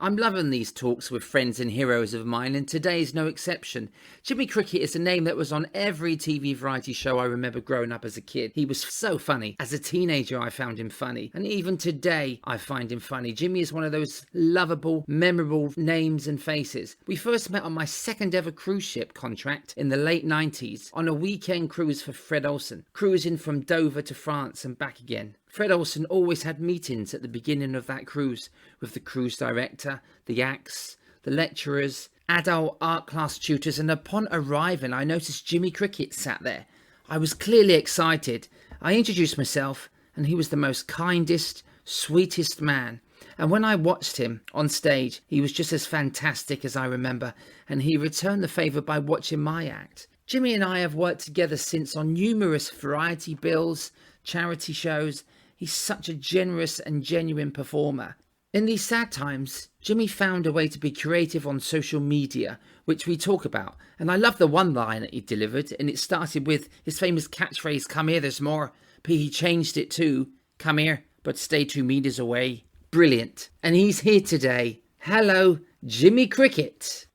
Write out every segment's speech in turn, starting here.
I'm loving these talks with friends and heroes of mine, and today is no exception. Jimmy Cricket is a name that was on every TV variety show I remember growing up as a kid. He was so funny. As a teenager, I found him funny, and even today, I find him funny. Jimmy is one of those lovable, memorable names and faces. We first met on my second ever cruise ship contract in the late 90s on a weekend cruise for Fred Olsen, cruising from Dover to France and back again. Fred Olsen always had meetings at the beginning of that cruise with the cruise director, the acts, the lecturers, adult art class tutors, and upon arriving I noticed Jimmy Cricket sat there. I was clearly excited. I introduced myself and he was the most kindest, sweetest man. And when I watched him on stage, he was just as fantastic as I remember, and he returned the favour by watching my act. Jimmy and I have worked together since on numerous variety bills, charity shows. He's such a generous and genuine performer. In these sad times, Jimmy found a way to be creative on social media, which we talk about. And I love the one line that he delivered, and it started with his famous catchphrase, "Come here, there's more." But he changed it to, "Come here, but stay 2 meters away." Brilliant. And he's here today. Hello, Jimmy Cricket.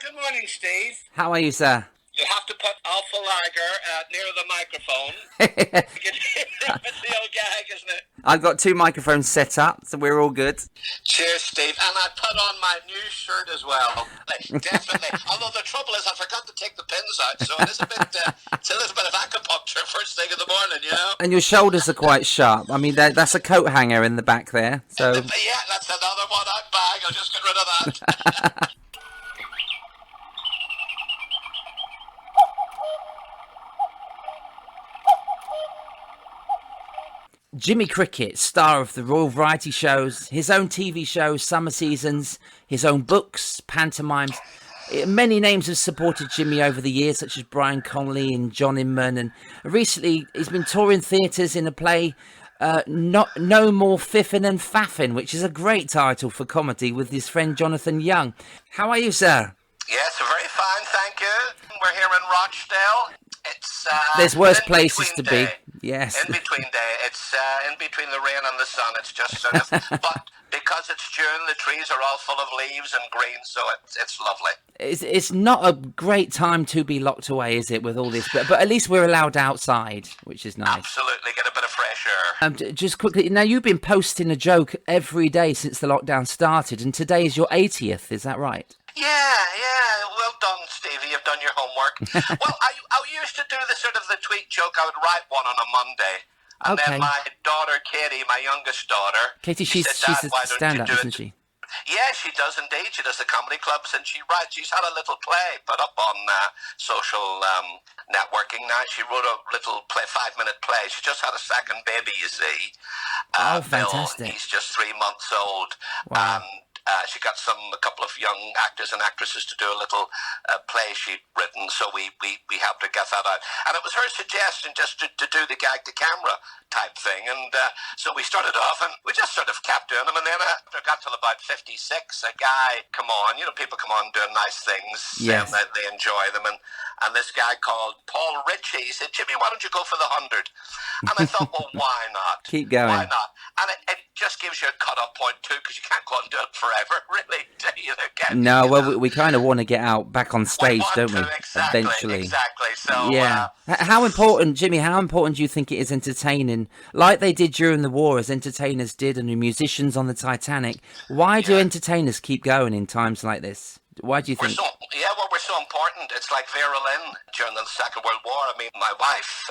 Good morning, Steve. How are you, sir? You have to put Alpha Lager near the microphone. It's the old gag, isn't it? I've got 2 microphones set up, so we're all good. Cheers, Steve. And I put on my new shirt as well. Definitely. Although the trouble is, I forgot to take the pins out, so it's a little bit of acupuncture first thing in the morning, you know. And your shoulders are quite sharp. I mean, that's a coat hanger in the back there. So Yeah, that's another one out bag. I'll just get rid of that. Jimmy Cricket, star of the Royal Variety Shows, his own TV shows, summer seasons, his own books, pantomimes. Many names have supported Jimmy over the years, such as Brian Connolly and John Inman. And recently, he's been touring theatres in a play, No More Fiffin' and Faffin', which is a great title for comedy, with his friend Jonathan Young. How are you, sir? Yes, very fine, thank you. We're here in Rochdale. It's There's worse places to be. Yes. In between day. It's in between the rain and the sun. It's just sort of, but because it's June, the trees are all full of leaves and green, so it's lovely. It's not a great time to be locked away, is it, with all this? But at least we're allowed outside, which is nice. Absolutely, get a bit of fresh air. Just quickly, now you've been posting a joke every day since the lockdown started, and today is your 80th, is that right? Yeah. Well done, Stevie. You've done your homework. Well, I used to do the tweet joke. I would write one on a Monday. And then my daughter, Katie, my youngest daughter... Katie, she's a stand-up, isn't she? Yeah, she does indeed. She does the comedy clubs and she writes. She's had a little play put up on social networking now. She wrote a little play, 5-minute play. She just had a second baby, you see. Fantastic. Bill, he's just 3 months old. Wow. She got a couple of young actors and actresses to do a little play she'd written, so we helped her get that out. And it was her suggestion just to do the gag to camera type thing. And so we started off and we just sort of kept doing them. And then after I got till about 56, a guy come on, people come on doing nice things. Yes. And they enjoy them. And this guy called Paul Ritchie, he said, "Jimmy, why don't you go for the 100? And I thought, well, why not? Keep going. Why not? And it just gives you a cut-off point too, because you can't go and do it forever, really. No, well, we kind of want to get out back on stage, don't we? Exactly, eventually. Exactly. So yeah. How important, Jimmy? How important do you think it is entertaining, like they did during the war, as entertainers did, and the musicians on the Titanic? Why do entertainers keep going in times like this? Why do you think? We're so important. It's like Vera Lynn during the Second World War. I mean, my wife,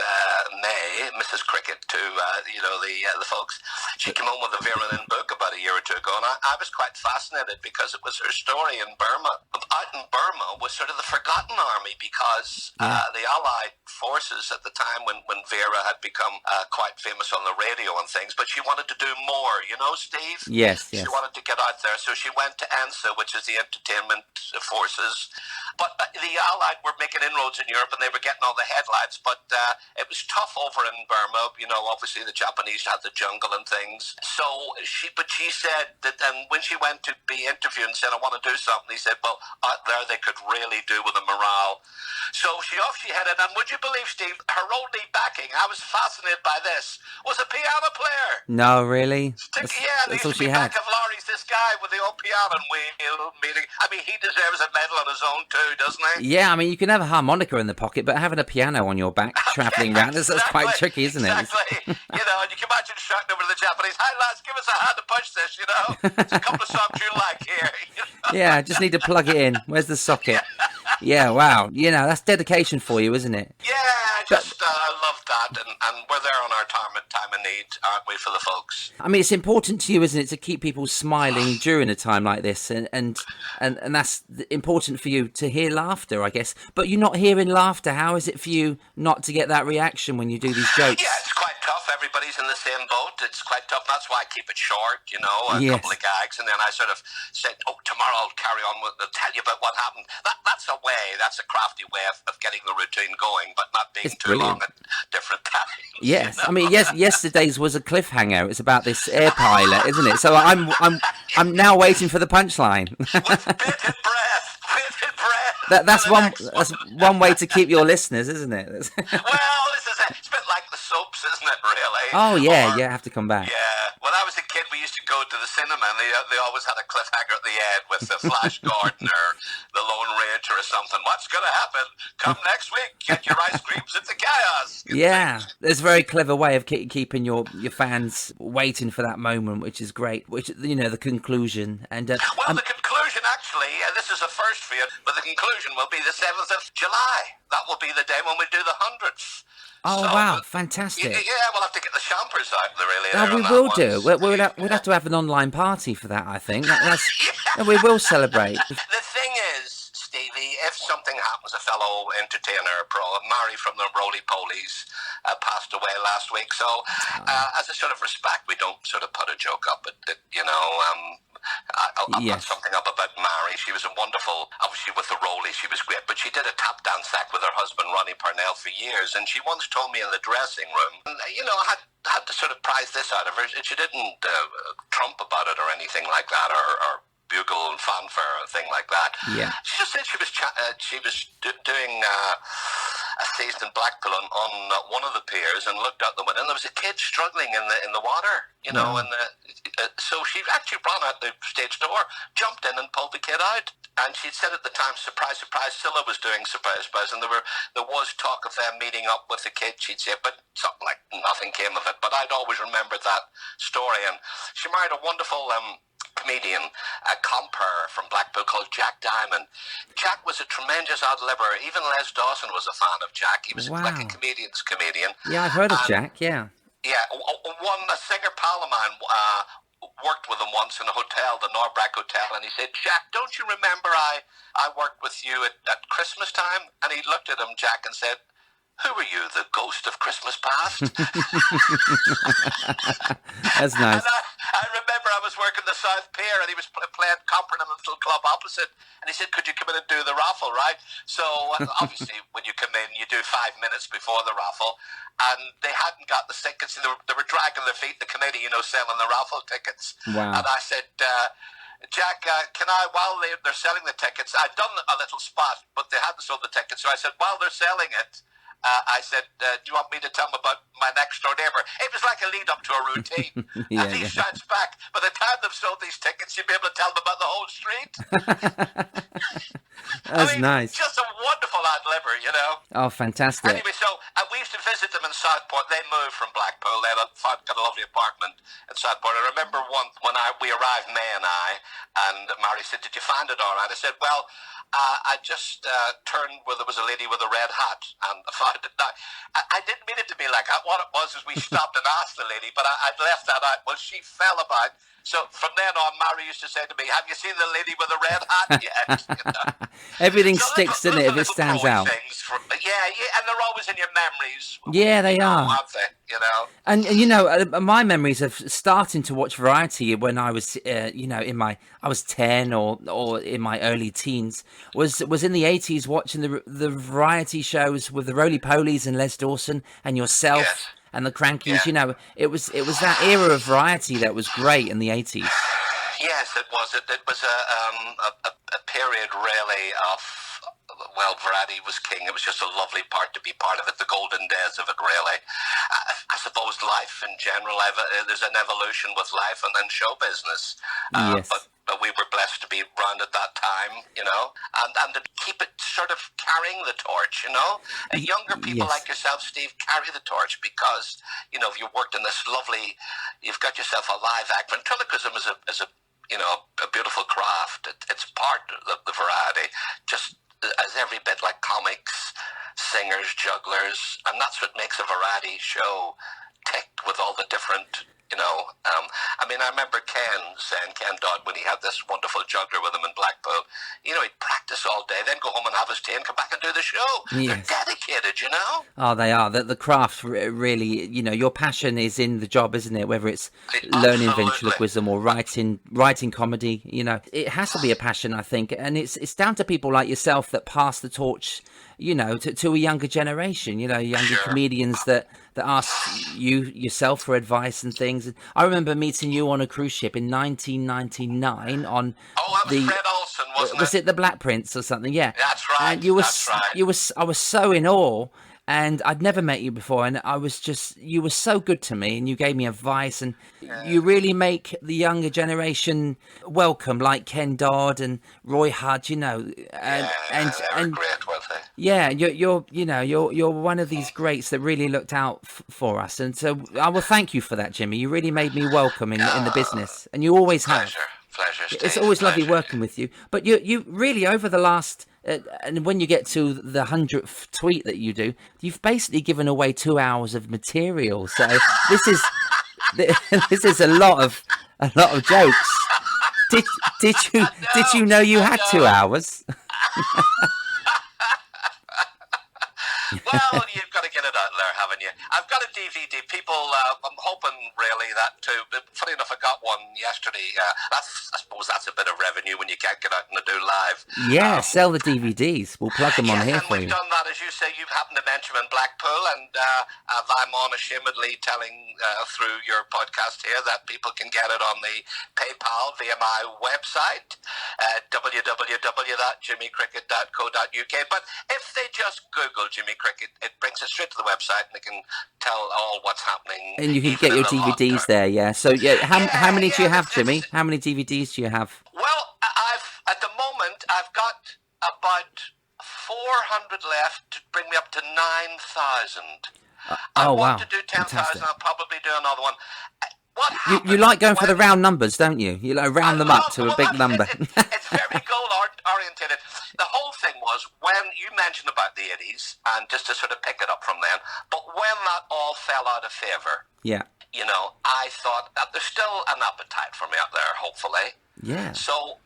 May, Mrs. Cricket, to the folks, she came home with a Vera Lynn book about a year or two ago, and I was quite fascinated because it was her story in Burma. Out in Burma was sort of the forgotten army because the Allied forces at the time when Vera had become quite famous on the radio and things, but she wanted to do more, Steve? Yes. She wanted to get out there, so she went to ENSA, which is the Entertainment Forces, But the Allied were making inroads in Europe and they were getting all the headlines. But it was tough over in Burma. Obviously the Japanese had the jungle and things. So she said that, and when she went to be interviewed and said, I want to do something, he said, well, out there they could really do with a morale. So off she headed, and would you believe, Steve, her only backing, I was fascinated by this, was a piano player. No, really? That's all she had. Back of lorries, this guy with the old piano wheel meeting. I mean, he deserves a medal on his own too, doesn't he? Yeah, I mean, you can have a harmonica in the pocket, but having a piano on your back travelling around, that's quite tricky, isn't it? Exactly. And you can imagine shouting over to the Japanese, "Hi lads, give us a hand to push this, It's a couple of songs you like here." Yeah, just need to plug it in. Where's the socket? Yeah, wow. That's dedication for you, isn't it? Yeah, I love that, and we're there on our time of need, aren't we, for the folks? I mean, it's important to you, isn't it, to keep people smiling during a time like this, and that's important for you to hear laughter, I guess. But you're not hearing laughter. How is it for you not to get that reaction when you do these jokes? Yeah, it's quite tough. Everybody's in the same boat. It's quite tough. That's why I keep it short, a couple of gags, and then I sort of said, tomorrow I'll carry on I'll tell you about what happened. That's a crafty way of getting the routine going, but not being too long at different times. Yes, I mean, yesterday's was a cliffhanger. It's about this air pilot, isn't it? So I'm now waiting for the punchline. With bated breath. That's one way to keep your listeners, isn't it? Well, this is it. It's a bit like the soaps, isn't it, really? Oh, yeah, I have to come back. Yeah. When I was a kid, we used to go to the cinema, and they always had a cliffhanger at the end with the Flash Gordon or the Lone Ranger or something. What's going to happen? Come next week. Get your ice creams. It's a chaos. Yeah. There's a very clever way of keeping your fans waiting for that moment, which is great. Which, the conclusion. And the conclusion, actually, this is a first for you, but the conclusion will be the 7th of July. That will be the day when we do the 100th. Oh, so, wow, fantastic. Yeah, we'll have to get the champers out, really. No, we will do. We'd have to have an online party for that, I think. We will celebrate. The thing is, Stevie, if something happens, a fellow entertainer, Mary from the Roly Polies, passed away last week. So, as a sort of respect, we don't sort of put a joke up at I'll put something up about Mary. She was a wonderful, obviously with the Roley, she was great, but she did a tap dance act with her husband, Ronnie Parnell, for years, and she once told me in the dressing room, and, I had to sort of prize this out of her, and she didn't trump about it or anything like that, or bugle and fanfare or thing like that. Yeah. She just said she was doing a season in Blackpool on one of the piers and looked out the window, and there was a kid struggling in the water, and so she actually ran out the stage door, jumped in and pulled the kid out. And she'd said at the time, surprise, surprise, Scylla was doing Surprise, Surprise, and there was talk of them meeting up with the kid, she'd say, but something like nothing came of it. But I'd always remembered that story. And she married a wonderful comedian, a compere from Blackpool called Jack Diamond. Jack was a tremendous ad-libber. Even Les Dawson was a fan of Jack. He was like a comedian's comedian. Yeah, I've heard of Jack, yeah. Yeah, a singer pal of mine worked with him once in a hotel, the Norbrack Hotel, and he said, Jack, don't you remember I worked with you at Christmas time? And he looked at him, Jack, and said, who are you, the ghost of Christmas past? That's nice. And I remember I was working the South Pier, and he was playing Copper in a little club opposite, and he said, could you come in and do the raffle, right? So obviously when you come in, you do 5 minutes before the raffle, and they hadn't got the tickets, and they were dragging their feet, the committee, selling the raffle tickets. Wow. And I said, Jack, can I, while they're selling the tickets, I'd done a little spot, but they hadn't sold the tickets, so I said, while they're selling it, I said, do you want me to tell them about my next door neighbour? It was like a lead up to a routine. And he shouts back, by the time they've sold these tickets, you'll be able to tell them about the whole street. That's nice. Just a wonderful ad-libber, Oh, fantastic. Anyway, so we used to visit them in Southport. They moved from Blackpool. They got a lovely apartment in Southport. I remember once when we arrived, May and I, and Mary said, did you find it all right? I said, well, I just turned where there was a lady with a red hat, and I found it. Now, I didn't mean it to be like that. What it was is we stopped and asked the lady, but I'd left that out. Well, she fell about So from then on, Mary used to say to me, "Have you seen the lady with the red hat yet?" You know? Everything So sticks, doesn't it, if it little stands pro out? things. Yeah, and they're always in your memories. Yeah, they are. Aren't they? You know. And you know, my memories of starting to watch variety when I was, I was 10 or in my early teens was in the 80s, watching the variety shows with the Roly Polies and Les Dawson and Yes. yourself and the Crankies. Yeah. You know, it was that era of variety that was great in the 80s. Yes, it was. It was a period really of, well, variety was king. It was just a lovely part to be part of it, the golden days of it, really. I suppose life in general, there's an evolution with life and then show business. Yes. But we were blessed to be around at that time, you know, and to keep it sort of carrying the torch, you know. Younger people Yes. like yourself, Steve, carry the torch because, you know, you worked in this lovely, you've got yourself a live act. Ventriloquism is a you know, a beautiful craft. It's part of the variety, just as every bit like comics, singers, jugglers, and that's what makes a variety show tick with all the different, you know. I mean, I remember Ken Dodd, when he had this wonderful juggler with him in Blackpool, you know, he'd practice all day, then go home and have his tea and come back and do the show. Yes. They're dedicated, you know. Oh, they are. The craft really, you know, your passion is in the job, isn't it? Whether it's learning Absolutely. ventriloquism or writing comedy, you know, it has to be a passion, I think. And it's down to people like yourself that pass the torch, you know, to a younger generation, you know, younger Sure. comedians that ask yourself for advice and things. I remember meeting you on a cruise ship in 1999 on Oh, that was Fred Olsen, wasn't was it the Black Prince or something? Yeah. That's right. And you were That's right. I was so in awe, and I'd never met you before, and you were so good to me, and you gave me advice, and you really make the younger generation welcome, like Ken Dodd and Roy Hudd, you know, and They were great, weren't they? yeah, you're one of these greats that really looked out for us, and so I will thank you for that, Jimmy. You really made me welcome in the business, and you always have. Pleasure, Steve. It's always lovely Pleasure. working with you. But you really, over the last, and when you get to the 100th tweet that you do, you've basically given away 2 hours of material. So this is this is a lot of jokes. Did you know you had 2 hours? Well, you've got to get it out there, haven't you? I've got a DVD. People, I'm hoping really that too. But funny enough, I got one yesterday. I suppose that's a bit of revenue when you can't get out and do live. Yeah, sell the DVDs. We'll plug them on here and for we've you. done that, as you say. You've happened to mention in Blackpool, and I'm unashamedly telling through your podcast here that people can get it on the PayPal via my website, www.jimmycricket.co.uk. But if they just Google Jimmy Cricket, it brings us straight to the website, and they can tell all what's happening. And you can even get in your the DVDs lockdown. there, yeah. So yeah, how many do you have, it's- Jimmy? How many DVDs do you have? Well, at the moment I've got about 400 left to bring me up to 9,000. I Oh want wow, to do 10,000. fantastic. I'll probably do another one. What You happened like going for the when- round numbers, don't you? You like round them up to a big number. It's very goal oriented. The whole thing was when you mentioned about the 80s, and just to sort of pick it up from then, but when that all fell out of favour, Yeah, you know, I thought that there's still an appetite for me out there, hopefully. yeah. So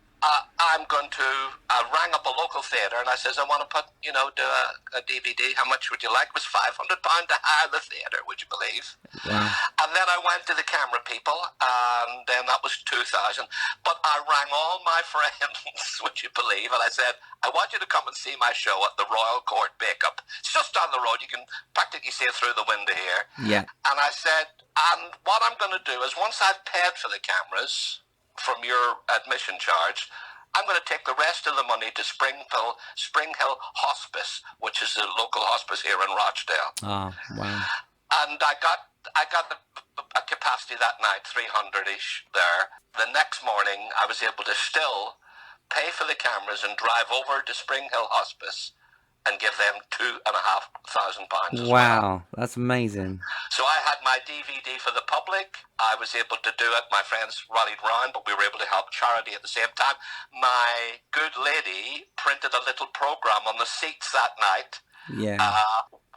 I'm going to, I rang up a local theatre and I says, I want to put, you know, do a DVD. How much would you like? It was £500 to hire the theatre, would you believe? Wow. And then I went to the camera people, and then that was 2,000. But I rang all my friends, would you believe? And I said, I want you to come and see my show at the Royal Court Bake-Up. It's just down the road. You can practically see it through the window here. Yeah. And I said, and what I'm going to do is once I've paid for the cameras from your admission charge, I'm going to take the rest of the money to Spring Hill Hospice, which is a local hospice here in Rochdale. Oh wow. And I got a capacity that night, 300-ish there. The next morning, I was able to still pay for the cameras and drive over to Spring Hill Hospice and give them £2,500 as well. Wow, that's amazing. So I had my DVD for the public. I was able to do it. My friends rallied round, but we were able to help charity at the same time. My good lady printed a little program on the seats that night Yeah.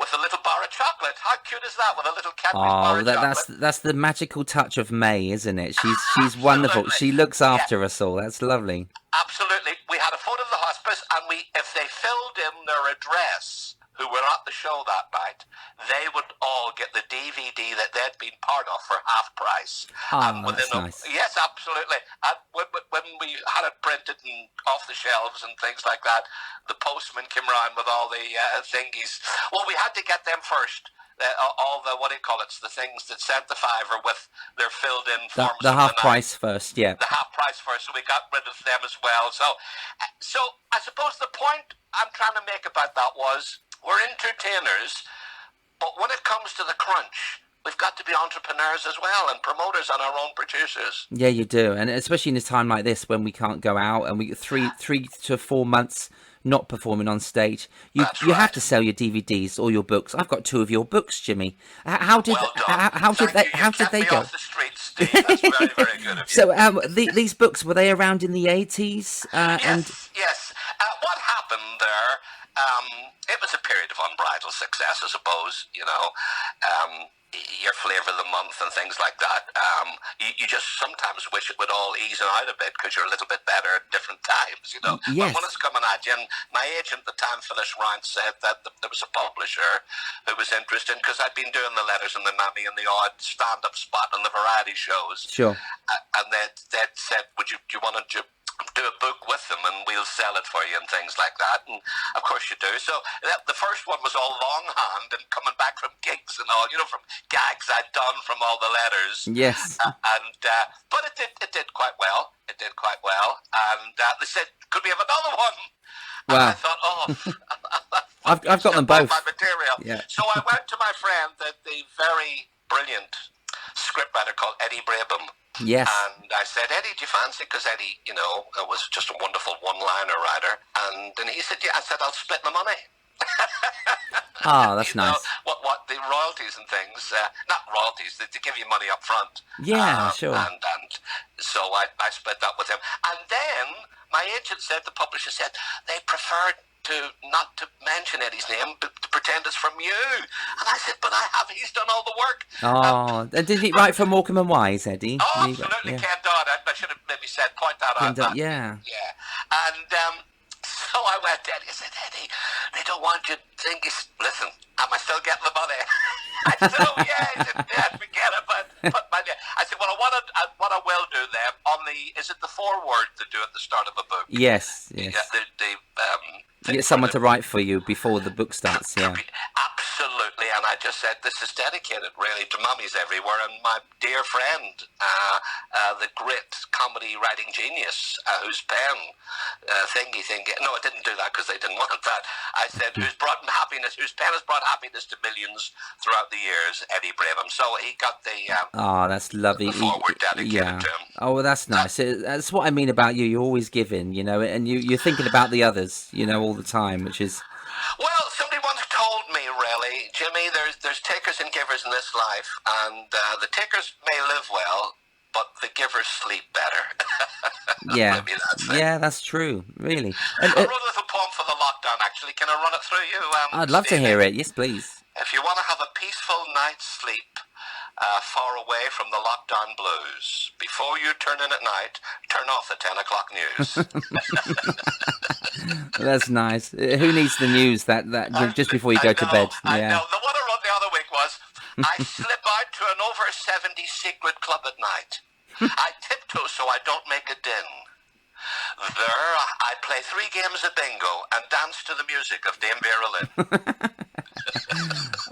with a little bar of chocolate. chocolate. How cute is that with a little Cadbury's bar Oh, of chocolate? that's the magical touch of May, isn't it? She's wonderful. She looks Yeah, after us all. That's lovely. absolutely. We had a photo of the hospice, and if they filled in their address, who were at the show that night, they would all get the DVD that they'd been part of for half price. Oh, that's nice. Yes, absolutely. And when we had it printed and off the shelves and things like that, the postman came around with all the thingies. Well, we had to get them first. All the, what do you call it, the things that sent the fiver with their filled in forms. The half price first, yeah. The half price first, so we got rid of them as well. So I suppose the point I'm trying to make about that was we're entertainers, but when it comes to the crunch, we've got to be entrepreneurs as well and promoters and our own producers. Yeah, you do, and especially in a time like this when we can't go out and we get 3 to 4 months not performing on stage. You have to sell your DVDs or your books. I've got 2 of your books, Jimmy. How did they go? Off the streets, Steve. That's very, very good of you. So these books, were they around in the 80s? Yes. What happened there? It was a period of unbridled success, I suppose. Your flavour of the month and things like that. You just sometimes wish it would all ease out a bit because you're a little bit better at different times, Yes. But when it's coming at you, and my agent at the time, Phyllis Round, said that there was a publisher who was interested because I'd been doing the letters and the mammy and the odd stand-up spot on the variety shows. Sure. And they'd said, do you want to do a book with them and we'll sell it for you and things like that, and of course you do. So the first one was all longhand and coming back from gigs and all, from gags I'd done from all the letters. Yes. But it did quite well. It did quite well, and they said, could we have another one? Wow. And I thought, I've got them both. My material. Yeah. So I went to my friend, the very brilliant scriptwriter called Eddie Brabham. Yes. And I said, Eddie, do you fancy? Because Eddie, was just a wonderful one-liner writer. And then he said, yeah. I said, I'll split my money. Oh, that's nice. What the royalties and things, not royalties, they give you money up front. Yeah, sure. And so I split that with him. And then my agent said, the publisher said, they preferred not to mention Eddie's name, but to pretend it's from you. And I said, but he's done all the work. Oh, did he write for Morecambe and Wise, Eddie? Oh, absolutely, Ken Dodd. I should have maybe point that out. Yeah. Yeah. And so I went to Eddie. I said, Eddie, they don't want you to think listen, am I still getting the money? I said, oh, yeah. He said, yeah, forget it. But I said, what I will do then, is it the foreword to do at the start of a book? Yes. Yeah, You get someone to write for you before the book starts, yeah. Absolutely, and I just said this is dedicated really to mummies everywhere, and my dear friend, the great comedy writing genius, whose pen thingy. No, I didn't do that because they didn't want that. I said whose pen has brought happiness to millions throughout the years, Eddie Brabham. So he got the that's lovely. the forward dedicated to him. Oh, well, that's nice. That's what I mean about you. You're always giving, and you're thinking about the others, all the time, which is... Well, somebody once told me, really, Jimmy, there's takers and givers in this life, and the takers may live well, but the givers sleep better. Yeah. Maybe that's it. Yeah, that's true, really. I wrote a little poem for the lockdown, actually. Can I run it through you? I'd love to hear it. Yes, please. If you want to have a peaceful night's sleep, far away from the lockdown blues, before you turn in at night, turn off the 10 o'clock news. That's nice. Who needs the news that just before you go to bed? I know. The one I wrote the other week was, I slip out to an over 70 secret club at night. I tiptoe so I don't make a din. There, I play 3 games of bingo and dance to the music of Dame Vera Lynn.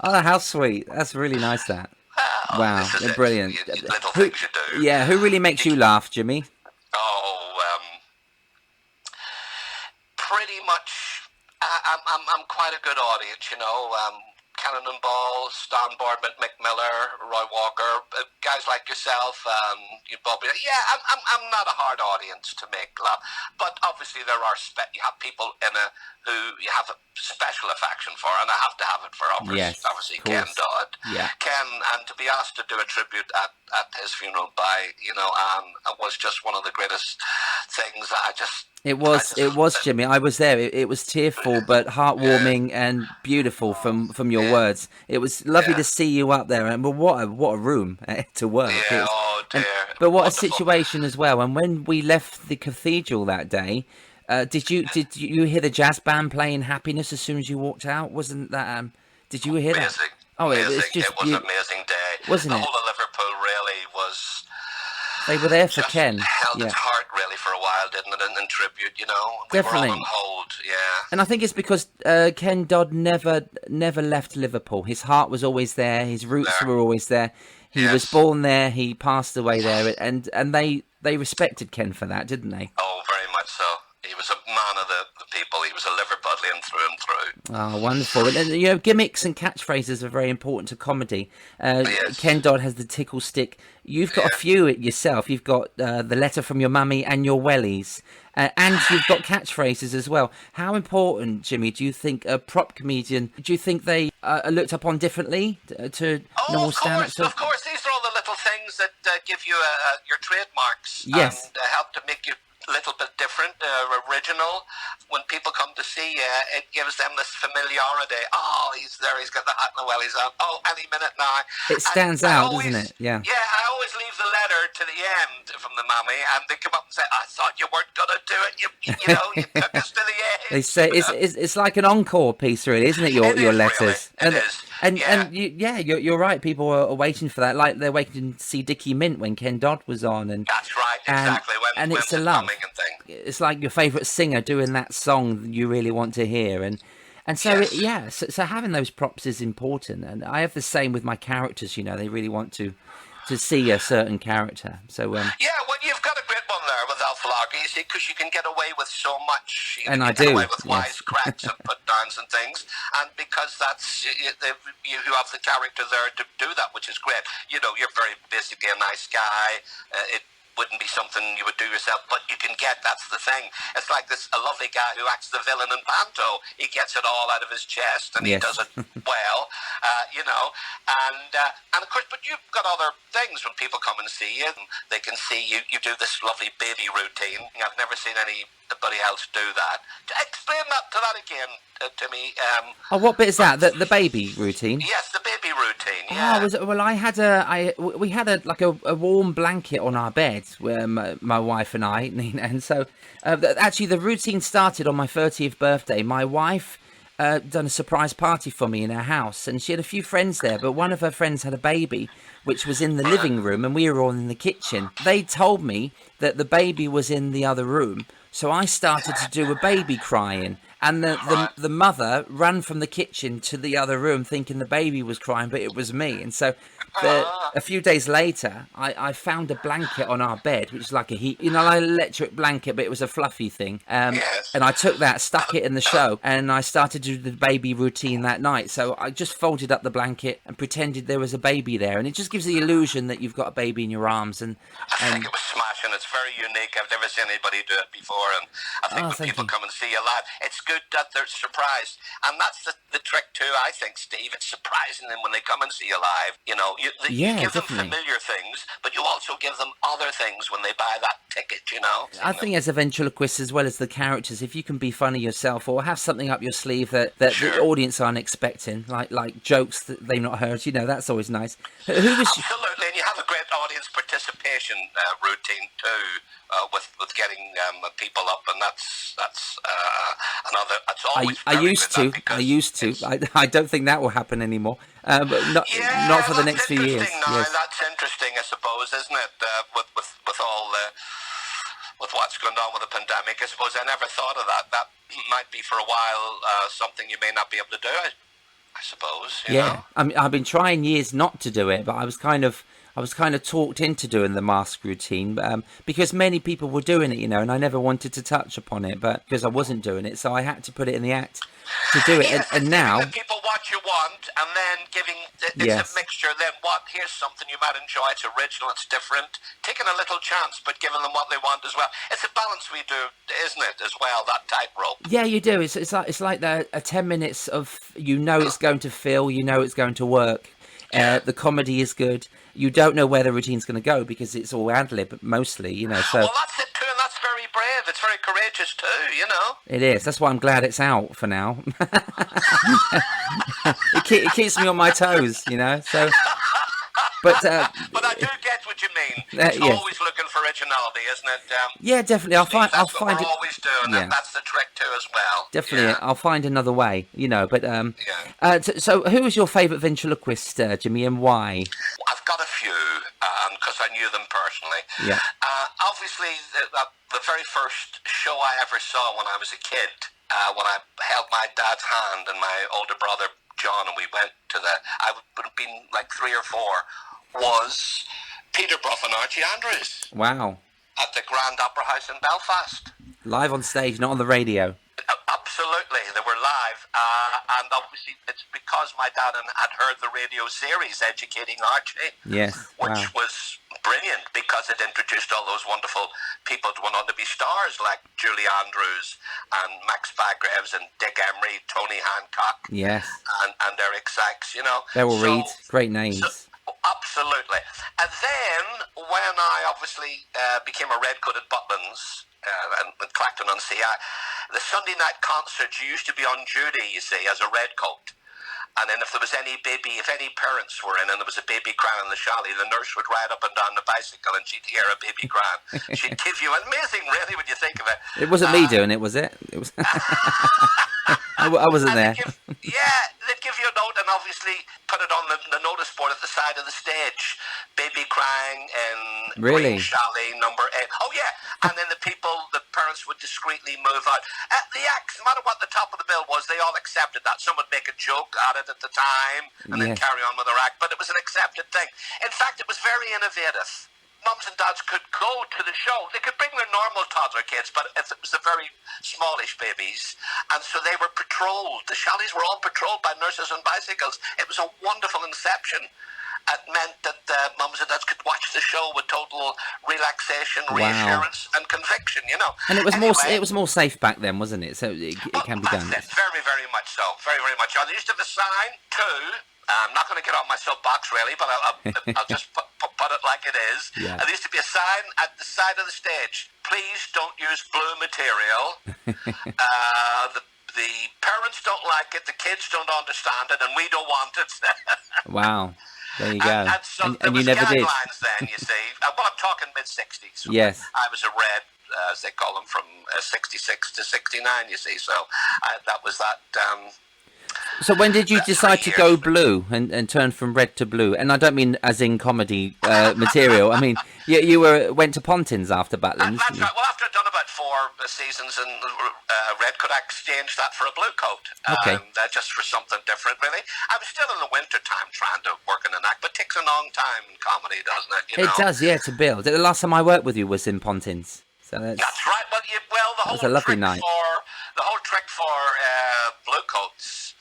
Oh, how sweet. That's really nice, that. Oh, wow, brilliant. Little things you do. Yeah, who really makes you laugh, Jimmy? Pretty much. I'm quite a good audience, Cannonball, Stan Boardman, Mick Miller, Roy Walker, guys like yourself, you Bobby. Yeah, I'm not a hard audience to make laugh, but obviously there are you have people who you have a special affection for, and I have to have it for obvious obviously Ken course. Dodd. Yeah. Ken, and to be asked to do a tribute at his funeral by, Anne was just one of the greatest things. It was, Jimmy. I was there. It was tearful, but heartwarming and beautiful from your words. It was lovely to see you up there, and what a room to work. Yeah, oh dear. But what Wonderful. a situation as well. And when we left the cathedral that day, did you hear the jazz band playing "Happiness" as soon as you walked out? Wasn't that? Did you hear that? Oh, amazing. it was an amazing day, wasn't the it? whole of Liverpool really was. They were there for just Ken. Held its heart really for a while, didn't it? In tribute, we Definitely. were all on hold. Yeah. And I think it's because Ken Dodd never left Liverpool. His heart was always there. His roots were always there. He was born there. He passed away there, and they respected Ken for that, didn't they? Oh, very much so. He was a man of the people. He was a Liverpudlian through and through. Oh, wonderful. And gimmicks and catchphrases are very important to comedy. Ken Dodd has the tickle stick. You've got a few yourself. You've got the letter from your mummy and your wellies. And you've got catchphrases as well. How important, Jimmy, do you think a prop comedian, do you think they are looked upon differently to normal stand-ups? Of course. These are all the little things that give you your trademarks. Yes. And help to make you a little bit different, original. When people come to see you, it gives them this familiarity. Oh, he's there, he's got the hat and the wellies on. Oh, any minute now. It stands out, doesn't it? Yeah. Yeah, I always leave the letter to the end from the mammy, and they come up and say, I thought you weren't going to do it. You took us to the end. They say it's like an encore piece, really, isn't it? Your letters. Really. It is. And you're right. People are waiting for that. Like they're waiting to see Dickie Mint when Ken Dodd was on, and that's right, exactly. And it's a love. It's like your favourite singer doing that song you really want to hear, and so so having those props is important. And I have the same with my characters. They really want to see a certain character. So well, you've got a great one there with Alf Lager, you see, because you can get away with so much. You get away with wisecracks and put downs and things, and because that's you have the character there to do that, which is great. You're very basically a nice guy. It wouldn't be something you would do yourself, but you can that's the thing. It's like a lovely guy who acts the villain in Panto. He gets it all out of his chest, and he does it well, and of course, but you've got other things when people come and see you, and they can see you do this lovely baby routine. I've never seen anybody else do that. Explain that again to me. What bit is that? The baby routine? Yes, the baby routine. Yeah. We had a warm blanket on our bed, where my wife and I, and so actually the routine started on my 30th birthday. My wife done a surprise party for me in her house, and she had a few friends there, but one of her friends had a baby which was in the living room, and we were all in the kitchen. They told me that the baby was in the other room, so I started to do a baby crying. And the mother ran from the kitchen to the other room thinking the baby was crying, but it was me. And so a few days later, I found a blanket on our bed, which is like like an electric blanket, but it was a fluffy thing. And I took that, stuck it in the show, and I started to do the baby routine that night. So I just folded up the blanket and pretended there was a baby there. And it just gives the illusion that you've got a baby in your arms. And I think it was smashing. It's very unique. I've never seen anybody do it before. And I think when people come and see you live, it's good that they're surprised, and that's the trick too. I think, Steve, it's surprising them when they come and see you live. You give them familiar things, but you also give them other things when they buy that ticket. I think as a ventriloquist, as well as the characters, if you can be funny yourself or have something up your sleeve that the audience aren't expecting, like jokes that they've not heard, that's always nice. Absolutely, and you have a great audience participation routine too, with getting people up, and that's another. That's always I used to. I don't think that will happen anymore. But not for the next few years. Yes. That's interesting, I suppose, isn't it? With all with what's going on with the pandemic, I suppose I never thought of that. That might be for a while something you may not be able to do. I suppose. You know? I mean, I've been trying years not to do it, but I was kind of I was kind of talked into doing the mask routine, because many people were doing it, and I never wanted to touch upon it, but because I wasn't doing it, so I had to put it in the act to do it. Yes, And it's now, giving the people what you want, and then it's yes. a mixture. Then here's something you might enjoy. It's original, it's different. Taking a little chance, but giving them what they want as well. It's a balance we do, isn't it? As well, that tightrope. Yeah, you do. It's like the 10 minutes of it's going to feel, it's going to work. The comedy is good. You don't know where the routine's going to go because it's all ad lib mostly, So Well, that's it too, and that's very brave. It's very courageous too, It is. That's why I'm glad it's out for now. It keeps me on my toes, So, but I do get what you mean. It's always looking for originality, isn't it? Yeah, definitely. I'll find what we're it. always doing, and that's the trick too as well. Definitely, yeah. I'll find another way, But so, who was your favourite ventriloquist, Jimmy, and why? I've got a few because I knew them personally. Yeah. Obviously, the very first show I ever saw when I was a kid, when I held my dad's hand and my older brother John, and we went to I would have been like 3 or 4, was Peter Brough and Archie Andrews. Wow. At the Grand Opera House in Belfast. Live on stage, not on the radio. Absolutely, they were live, and obviously it's because my dad had heard the radio series Educating Archie, yes, which was brilliant because it introduced all those wonderful people who went on to be stars like Julie Andrews and Max Bygraves and Dick Emery, Tony Hancock, yes, and Eric Sykes, Beryl Reid, great names. Absolutely. And then when I obviously became a redcoat at Butlins and Clacton on Sea, the Sunday night concerts, you used to be on duty, you see, as a redcoat. And then if there was any parents were in and there was a baby crying in the chalet, the nurse would ride up and down the bicycle and she'd hear a baby crying. She'd give you, amazing really when you think of it. It wasn't me doing it, was it? It was. I wasn't there. They'd give you a note and obviously put it on the notice board at the side of the stage. Baby crying in really? Green Chalet number 8. Oh yeah, and then the parents would discreetly move out. The acts, no matter what the top of the bill was, they all accepted that. Some would make a joke at it at the time and then carry on with their act, but it was an accepted thing. In fact, it was very innovative. Mums and dads could go to the show. They could bring their normal toddler kids, but it was the very smallish babies. And so they were patrolled. The chalets were all patrolled by nurses on bicycles. It was a wonderful inception. It meant that mums and dads could watch the show with total relaxation, reassurance, and conviction, And it was more safe back then, wasn't it? So it can be done. Very, very much so. Very, very much so. They used to have a sign, too. I'm not going to get on my soapbox, really, but I'll just put it like it is. Yeah. There used to be a sign at the side of the stage. Please don't use blue material. The parents don't like it, the kids don't understand it, and we don't want it. Wow. There you go. And so and you never did. guidelines then, you see. Well, I'm talking mid-60s. Yes. I was a red, as they call them, from 66 to 69, you see. So that was that... So when did you decide to go blue and turn from red to blue? And I don't mean as in comedy material. I mean, you went to Pontins after Butlins. That's right. Well, after I'd done about 4 seasons in redcoat, I exchanged that for a blue coat. Okay. Just for something different, really. I was still in the winter time trying to work in an act, but it takes a long time in comedy, doesn't it? It does, yeah, to build. The last time I worked with you was in Pontins. So that's right. The whole trick for blue coats.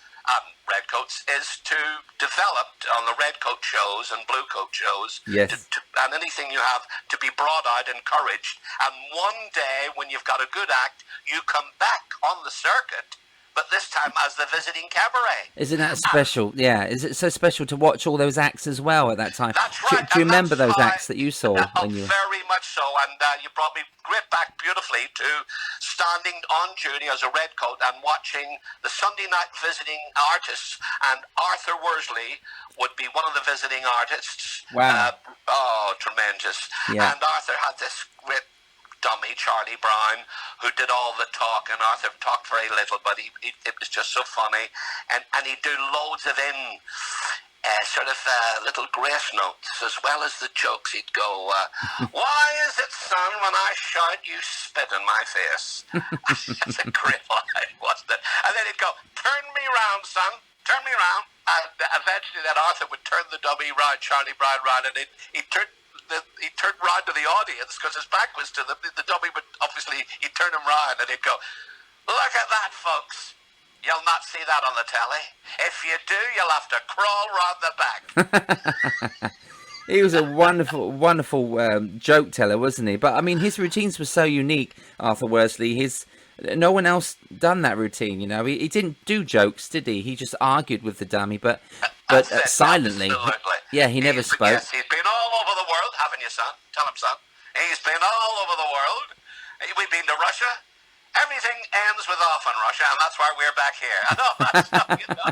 Redcoats is to develop on the redcoat shows and blue coat shows, yes, and anything you have to be brought out, encouraged. And one day, when you've got a good act, you come back on the circuit, but this time as the visiting cabaret. Isn't that special? Yeah, is it so special to watch all those acts as well at that time? That's right. Do you remember those acts that you saw? Very much so, and you brought me right back beautifully to standing on duty as a redcoat and watching the Sunday night visiting artists, and Arthur Worsley would be one of the visiting artists. Wow. Tremendous. Yeah. And Arthur had this great dummy, Charlie Brown, who did all the talk, and Arthur talked very little, but it was just so funny, and he'd do loads of little grace notes as well as the jokes. He'd go, why is it, son, when I shout you spit in my face? It's a great line, wasn't it? And then he'd go, turn me round, son, turn me round. And eventually then Arthur would turn the dummy round, Charlie Brown round, and he'd turn round to the audience because his back was to them. The dummy would obviously, he'd turn him round and he'd go, "Look at that, folks. You'll not see that on the telly. If you do, you'll have to crawl round the back." He was a wonderful, wonderful joke teller, wasn't he? But I mean, his routines were so unique, Arthur Worsley. No one else done that routine, you know. He didn't do jokes, did he? He just argued with the dummy, but silently. Absolutely. Yeah, he never spoke. Yes, he's been all over the world, haven't you, son? Tell him, son. He's been all over the world. We've been to Russia. Everything ends with off in Russia, and that's why we're back here. I know that stuff, you know.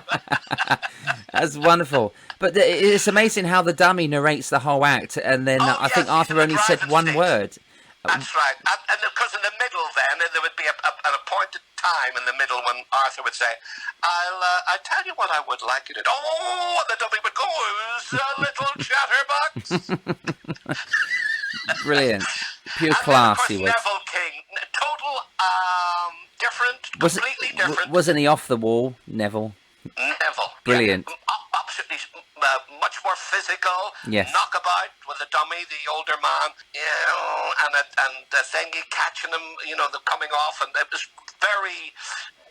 That's wonderful. But it's amazing how the dummy narrates the whole act, and then I think Arthur only said one word. That's right. And because in the middle then, there would be an appointed time in the middle when Arthur would say, I'll tell you what I would like you to do. Oh, and the dummy would go, "Who's a little chatterbox?" Brilliant. Pure and class, then, he of course, was. Neville King, total, different, completely different. Wasn't he off the wall, Neville? Neville. Brilliant. Yeah, absolutely, much more physical. Yes. Knockabout with the dummy, the older man, you know, and the thingy catching him, you know, the coming off, and it was very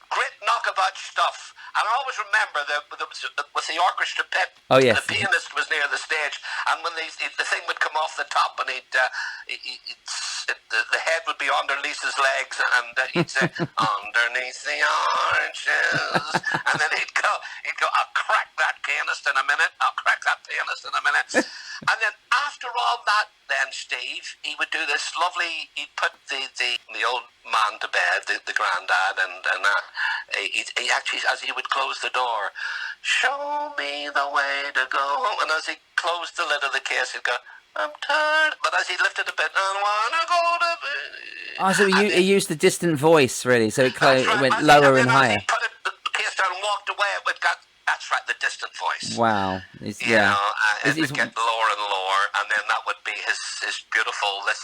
great knockabout stuff. And I always remember with the orchestra pit, Oh, yes. the pianist was near the stage, and when the thing would come off the top, and the head would be under Lisa's legs, and he'd say, "Underneath the oranges," and then he'd go, "I'll crack that pianist in a minute. I'll crack that pianist in a minute." And then after all that, then Steve, he would do this lovely. He'd put the old man to bed, the granddad, and he actually, as he would close the door, "Show me the way to go home," and as he closed the lid of the case, he'd go, "I'm tired," but as he lifted a bit, "I wanna go to bed." Oh, so he used the distant voice, really, so it went lower and higher. He put the case down and walked away. That's right, the distant voice. Wow. You know, it would get lower and lower, and then that would be his beautiful, this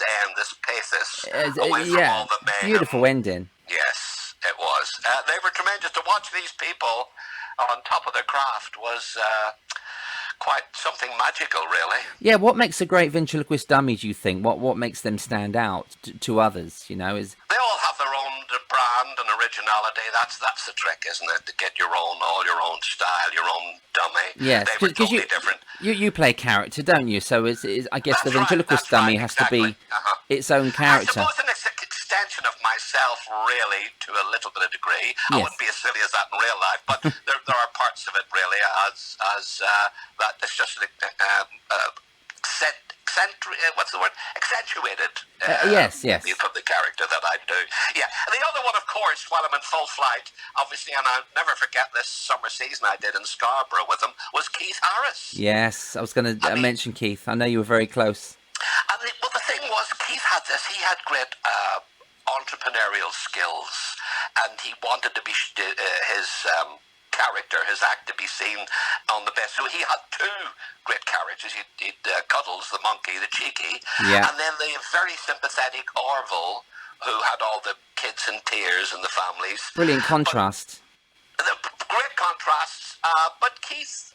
pathos, away from all the mayhem. Beautiful ending. Yes, it was. They were tremendous. To watch these people on top of their craft was quite something magical, really. Yeah, what makes a great ventriloquist dummy, do you think? What makes them stand out to others, you know? They all have their own brand and originality. That's the trick, isn't it? To get your own style, your own dummy. Yes, they were totally different. You play character, don't you? So I guess the ventriloquist dummy has to be its own character. I suppose an extension of myself, really, to a little bit of degree. I wouldn't be as silly as that in real life, but there are parts of it, really, as that it's just accentuated. Yes. From the character that I do. Yeah. And the other one, of course, while I'm in full flight, obviously, and I'll never forget this summer season I did in Scarborough with him, was Keith Harris. Yes, I was going to mention Keith. I know you were very close. And the thing was, Keith had this. He had great entrepreneurial skills, and he wanted to be his character, his act, to be seen on the best. So he had two great characters. He'd Cuddles, the monkey, the cheeky, and then the very sympathetic Orville, who had all the kids in tears and the families. Brilliant contrast. Great contrasts, but Keith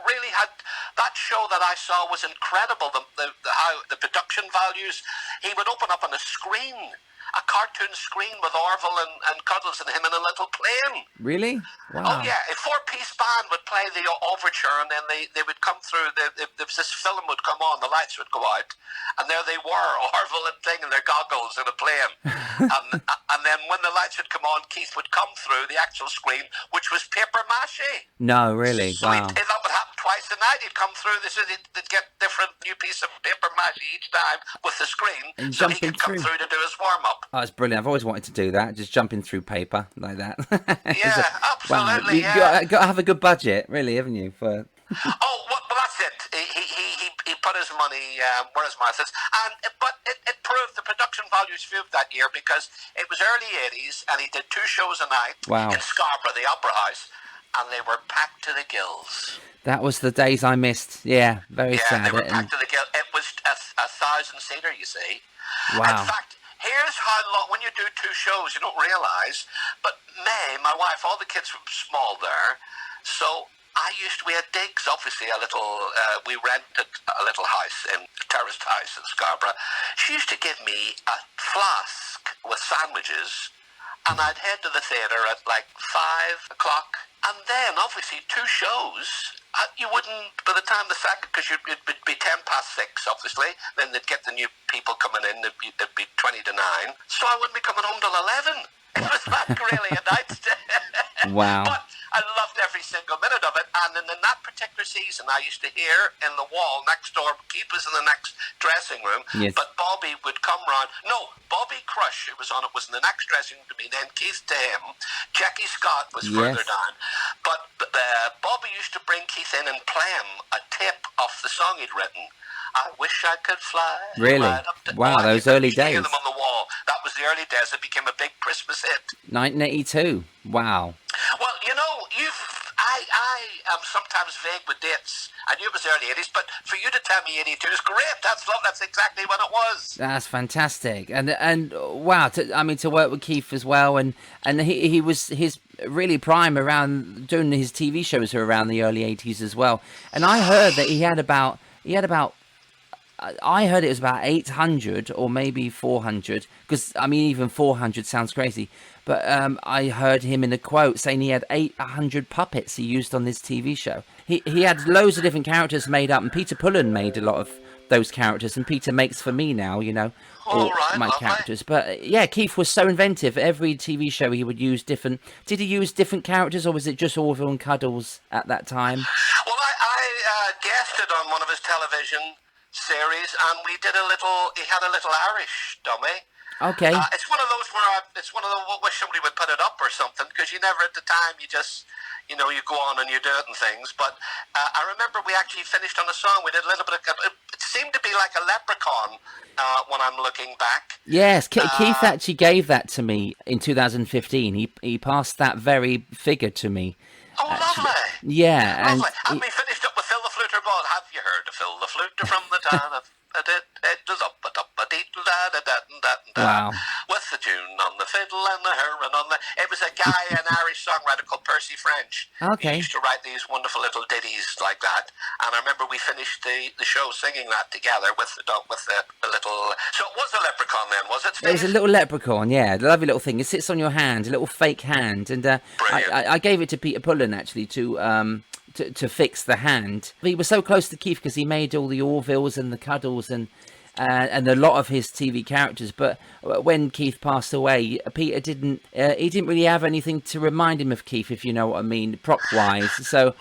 really had that show that I saw was incredible. How the production values. He would open up on a screen, a cartoon screen with Orville and Cuddles and him in a little plane. Really? Wow. Oh yeah, a four-piece band would play the overture, and then they would come through. This film would come on, the lights would go out, and there they were, Orville and Thing in their goggles in a plane. and then when the lights would come on, Keith would come through the actual screen, which was paper mache. No, really? So wow. that would happen twice a night. He'd come through. They'd get different new piece of paper mache each time with the screen, and so he could come through to do his warm-up. Oh, it's brilliant. I've always wanted to do that, just jumping through paper like that. Yeah, absolutely. Wow. You've got to have a good budget, really, haven't you? Well, that's it. He put his money where his mouth is, but it proved the production values proved that year, because it was early 80s, and he did 2 shows a night in Scarborough, the Opera House, and they were packed to the gills. That was the days I missed. Yeah, very sad. Yeah, they were packed to the gills. It was a 1,000-seater, you see. Wow. In fact, here's how long, when you do 2 shows, you don't realise, but May, my wife, all the kids were small there, so we had digs, obviously, we rented a little house, terraced house in Scarborough. She used to give me a flask with sandwiches, and I'd head to the theatre at like 5 o'clock, and then obviously 2 shows. You wouldn't, by the time the second, because it'd be 6:10, obviously, then they'd get the new people coming in, it'd be 20 to 9, so I wouldn't be coming home till 11. It was like really a night's day. Wow. But I loved every single minute of it, and in that particular season, I used to hear in the wall next door, Keith was in the next dressing room, yes. but Bobby would come round. No, Bobby Crush, who was on it, was in the next dressing room to me, then Keith to him. Jackie Scott was further down. But Bobby used to bring Keith in and play him a tip of the song he'd written. I wish I could fly. Really? Right up to, wow, those early days. Hear them on the wall. That was the early days. It became a big Christmas hit. 1982. Wow. Well, you know, I am sometimes vague with dates. I knew it was early 80s, but for you to tell me 82 is great. That's love. That's exactly when it was. That's fantastic. And wow, to work with Keith as well, and he was his really prime around doing his TV shows around the early 80s as well. And I heard that he had about I heard it was about 800 or maybe 400, because I mean even 400 sounds crazy, but I heard him in a quote saying he had 800 puppets he used on this TV show. He had loads of different characters made up, and Peter Pullen made a lot of those characters, and Peter makes for me now, you know, all my characters. But yeah, Keith was so inventive. Every TV show he would use different. Did he use different characters, or was it just Orville and Cuddles at that time? Well, I guested on one of his television series, and he had a little Irish dummy. Okay. It's one of those where wish somebody would put it up or something, because you never at the time, you just, you know, you go on and you do it and things. But I remember we actually finished on a song. We did a little bit of, it seemed to be like a leprechaun when I'm looking back. Yes, Keith actually gave that to me in 2015. He passed that very figure to me. Oh, actually. Lovely. Yeah. Lovely. And we finished up with Phil the Fluter Ball. Have you heard of Phil the Fluter from the town of... Wow. With the tune on the fiddle and the heron on the... It was a guy, an Irish songwriter called Percy French. Okay. He used to write these wonderful little ditties like that. And I remember we finished the show singing that together with the little... So it was a leprechaun then, was it, Steve? It was a little leprechaun, yeah. A lovely little thing. It sits on your hand, a little fake hand. And I gave it to Peter Pullen, actually, to fix the hand. He was so close to Keith because he made all the Orvilles and the Cuddles and a lot of his TV characters. But when Keith passed away, Peter didn't really have anything to remind him of Keith, if you know what I mean, prop wise. So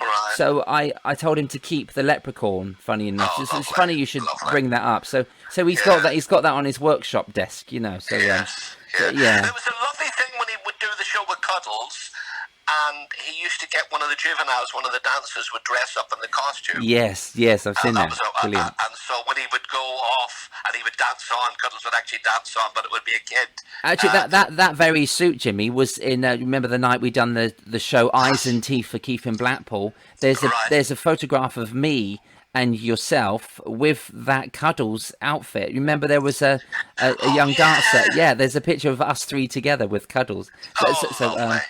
I told him to keep the leprechaun. Funny enough, it's funny you should bring that up. So he's got that on his workshop desk, you know. So yes. Yeah. There was a lovely thing when he would do the show with Cuddles. And he used to get one of the juveniles, one of the dancers, would dress up in the costume. Yes, I've seen that. Brilliant. And so when he would go off and he would dance on, Cuddles would actually dance on, but it would be a kid. Actually, that very suit, Jimmy, was in. Remember the night we done the show Eyes and Teeth for Keith in Blackpool? There's a photograph of me and yourself with that Cuddles outfit. Remember there was a young dancer. Yeah, there's a picture of us three together with Cuddles. I remember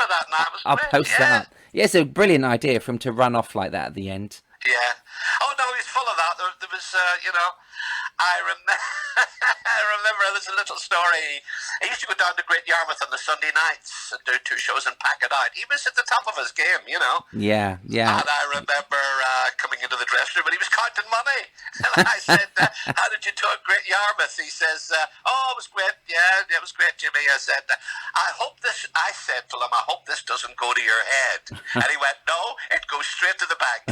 that now. I'll post that up. Yeah, it's a brilliant idea for him to run off like that at the end. Yeah. Oh no, he's full of that. There was, I remember there's a little story. He used to go down to Great Yarmouth on the Sunday nights and do 2 shows and pack it out. He was at the top of his game, you know. Yeah. And I remember coming into the dressing room and he was counting money. And I said, how did you do at Great Yarmouth? He says, it was great. Yeah, it was great, Jimmy. I said, I said to him, I hope this doesn't go to your head. And he went, no, it goes straight to the bank.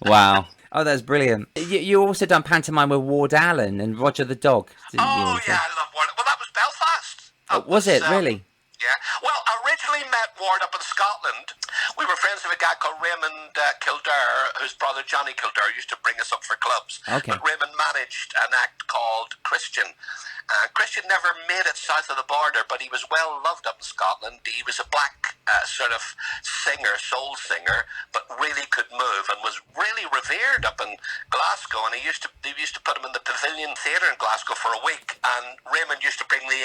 Wow. Oh, that's brilliant. You also done pantomime with Ward Allen and Roger the Dog. Yeah, I love Ward. Well, that was Belfast. Was it, really? Yeah. Well, I originally met Ward up in Scotland, we were friends with a guy called Raymond Kildare, whose brother Johnny Kildare used to bring us up for clubs. Okay. But Raymond managed an act called Christian. Christian never made it south of the border, but he was well loved up in Scotland. He was a black sort of singer, soul singer, but really could move and was really revered up in Glasgow. And they used to put him in the Pavilion Theatre in Glasgow for a week. And Raymond used to bring the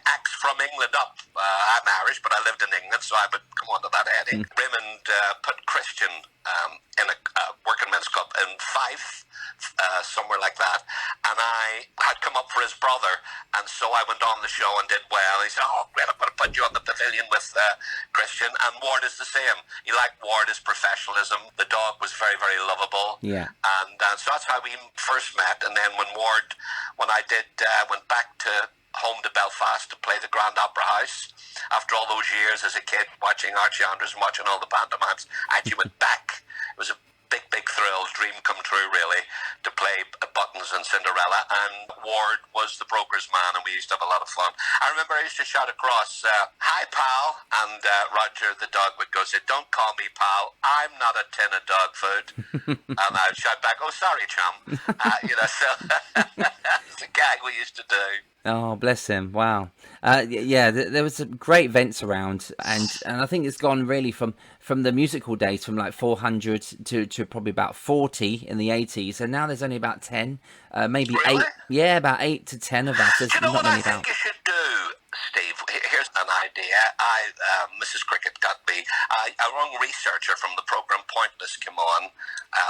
acts from England up. I'm Irish, but I lived in England, so I would come on to that heading. Raymond put Christian in a working men's club in Fife, somewhere like that, and I had come up for his brother, and so I went on the show and did well. He said, "Oh, great, I'm going to put you on the Pavilion with Christian." And Ward is the same. He liked Ward, his professionalism. The dog was very, very lovable. Yeah. And so that's how we first met. And then when I went back to home to Belfast to play the Grand Opera House, after all those years as a kid watching Archie Andrews and watching all the pantomimes, I actually went back. It was a big thrill, dream come true really, to play Buttons and Cinderella, and Ward was the broker's man, and we used to have a lot of fun. I remember I used to shout across, "Hi pal," and Roger the dog would go, say, "Don't call me pal, I'm not a tin of dog food." And I'd shout back, "Oh, sorry chum." So it's a gag we used to do. Oh, bless him. Wow. Yeah, there was some great vents around, and I think it's gone really from the musical days, from like 400 to probably about 40 in the 80s, and now there's only about 10, maybe Really? 8. Yeah, about 8 to 10 of us. There's Do you know not what I many think about. you should do, Steve? Here's an idea. Mrs. Cricket got me. A wrong researcher from the program Pointless came on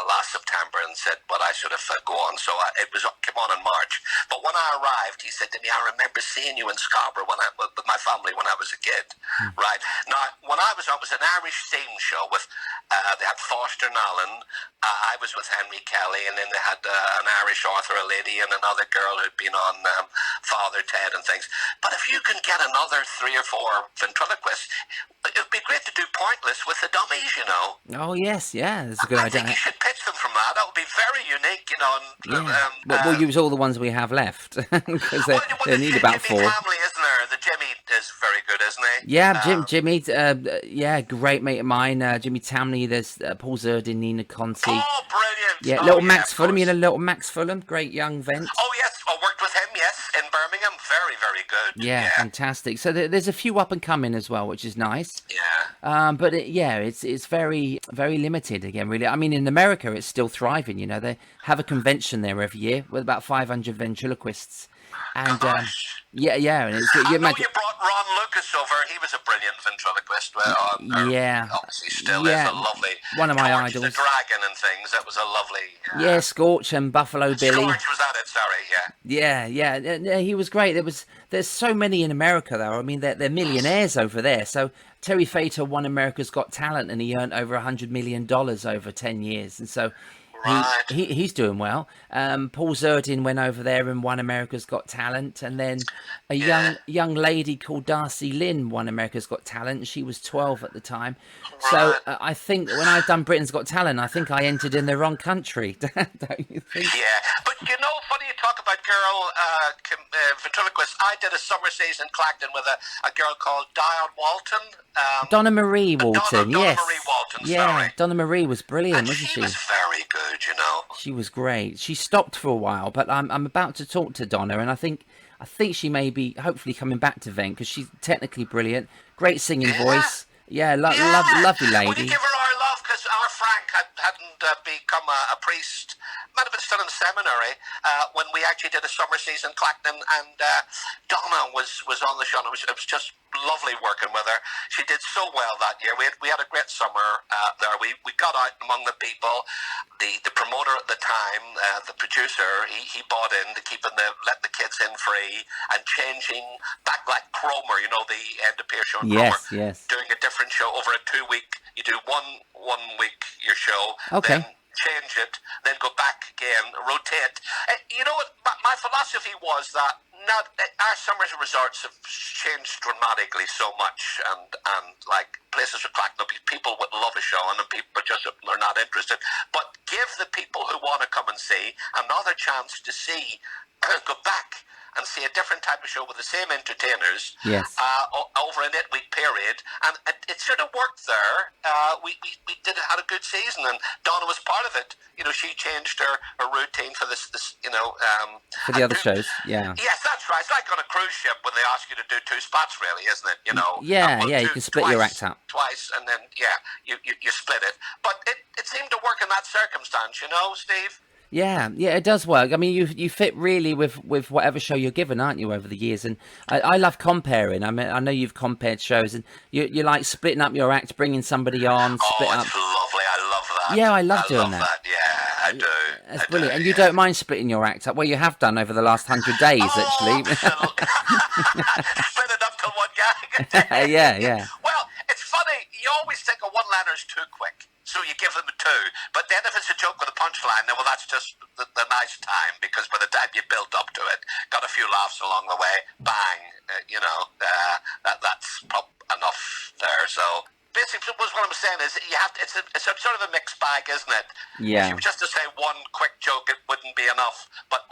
last September and said, "But I should have go on." So it came on in March. But when I arrived, he said to me, "I remember seeing you in Scarborough with my family when I was a kid." Right now, when I was on, it was an Irish theme show with they had Foster and Allen. I was with Henry Kelly, and then they had an Irish author, a lady, and another girl who'd been on Father Ted and things. But if you can get another 3 or 4 ventriloquists, it would be great to do Pointless with the dummies, Oh, yes, yeah, that's a good I idea. think you should pitch them from that. That would be very unique, Yeah. We'll use all the ones we have left, because they need about 4. Jimmy family, isn't there? The Jimmy is very good, isn't he? Yeah, Jimmy, yeah, great mate of mine, Jimmy Tamney. There's Paul Zerdin, Nina Conti. Oh, brilliant. Yeah, little Max Fulham, little Max Fulham, great young vent. Oh, yes, I worked with him, yes, in Birmingham. Very, very good. Yeah, fantastic. So there's a few up and coming as well, which is nice. Yeah. But it's very, very limited again, really. I mean, in America, it's still thriving. They have a convention there every year with about 500 ventriloquists. And yeah, and it's you brought Ron Lucas over. He was a brilliant ventriloquist. Obviously still is a lovely. One of my George idols. The Dragon and things. That was a lovely. Yeah, Scorch and Buffalo Billy. Scorch was at it. Sorry, Yeah, he was great. There's so many in America though. I mean, they're millionaires over there. So Terry Fator won America's Got Talent, and he earned over $100 million over 10 years, and so. Right. He's doing well. Paul Zerdin went over there and won America's Got Talent, and then a young lady called Darcy Lynn won America's Got Talent. She was 12 at the time. Right. So I think when I've done Britain's Got Talent, I think I entered in the wrong country. Don't you think? Yeah, but funny you talk about girl ventriloquists. I did a summer season in Clacton with a girl called Diane Walton. Donna Marie Walton, yes. Donna Marie Walton, yeah, sorry. Donna Marie was brilliant, wasn't she? She was very good, She was great. She stopped for a while, but I'm about to talk to Donna, and I think she may be hopefully coming back to Vent, because she's technically brilliant, great singing voice. Yeah, lovely lady. Would you give her our love, because our Frank hadn't become a priest. Might have been still in seminary when we actually did a summer season in Clacton, and Donna was on the show. And it was just lovely working with her. She did so well that year. We had a great summer there. We got out among the people. The promoter at the time, the producer, he bought in to let the kids in free and changing back like Cromer, the end of Peer show. Yes, Cromer, yes. Doing a different show over a 2-week. You do one week your show. Okay. Then change it, then go back again, rotate. You know what? My philosophy was that our summer resorts have changed dramatically so much, and like places are cracking up. People would love a show, and people just are not interested. But give the people who want to come and see another chance to see, go back and see a different type of show with the same entertainers. Yes. Over an 8-week period. period, and it sort of worked there. We had a good season, and Donna was part of it. You know, she changed her routine for this for the other shows, yeah. Yes, that's right. It's like on a cruise ship when they ask you to do 2 spots, really, isn't it? You know. Yeah, you can split your act up twice, and then you split it. But it seemed to work in that circumstance, you know, Steve. Yeah, it does work. I mean, you fit really with whatever show you're given, aren't you, over the years? And I love comparing. I mean, I know you've compared shows, and you like splitting up your act, bringing somebody on, split up. It's lovely. I love that. Yeah, I love doing that. Yeah, I do. That's brilliant. And you don't mind splitting your act up? Well, you have done over the last 100 days, actually. Split it up till one gag. Yeah. Well, it's funny. You always think a one-liner's too quick, so you give them a 2. But then if it's a joke with a punchline, then, well, that's just the nice time, because by the time you built up to it, got a few laughs along the way, bang, that's enough there. So basically, what I'm saying is you have to, it's a sort of a mixed bag, isn't it? Yeah. If you were just to say one quick joke, it wouldn't be enough. But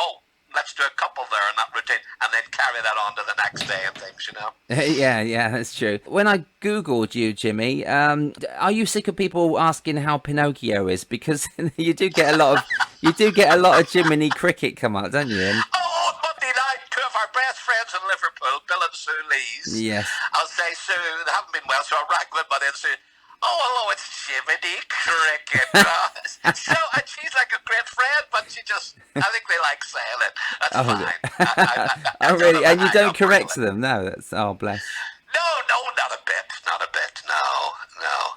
let's do a couple there in that routine, and then carry that on to the next day and things, you know. Yeah, that's true. When I googled you, Jimmy, are you sick of people asking how Pinocchio is? Because you do get a lot of Jiminy Cricket come up, don't you? On Monday night, 2 of our best friends in Liverpool, Bill and Sue Lees. Yes. I'll say, Sue, they haven't been well, so I'll rang them, but then Sue, hello, it's Jiminy Cricket. And she's like a great friend, but I think they like saying it. That's fine. Oh, really? And you don't correct them? No, that's, bless. No, not a bit, no.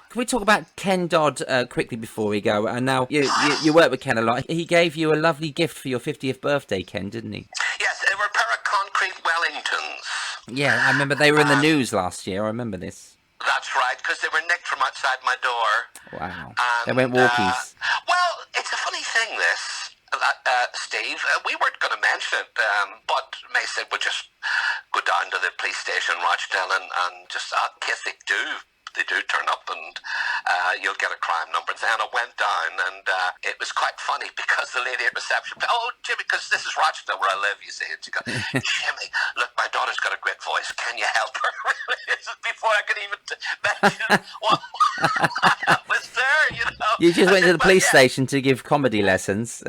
Can we talk about Ken Dodd quickly before we go? And now, you work with Ken a lot. He gave you a lovely gift for your 50th birthday, Ken, didn't he? Yes, they were a pair of concrete Wellingtons. Yeah, I remember they were in the news last year. I remember this. That's right, because they were nicked from outside my door. Wow. And, They went walkies. Well, it's a funny thing, this, Steve. We weren't going to mention it, but May said we'll just go down to the police station in Rochdale and just, in case they do turn up, and you'll get a crime number. And I went down, and it was quite funny, because the lady at reception, Jimmy, because this is Rochdale where I live, you see, and she goes, Jimmy, look, my daughter's got a great voice. Can you help her? This is before I could even mention what was there, you know. You just went to the police station to give comedy lessons.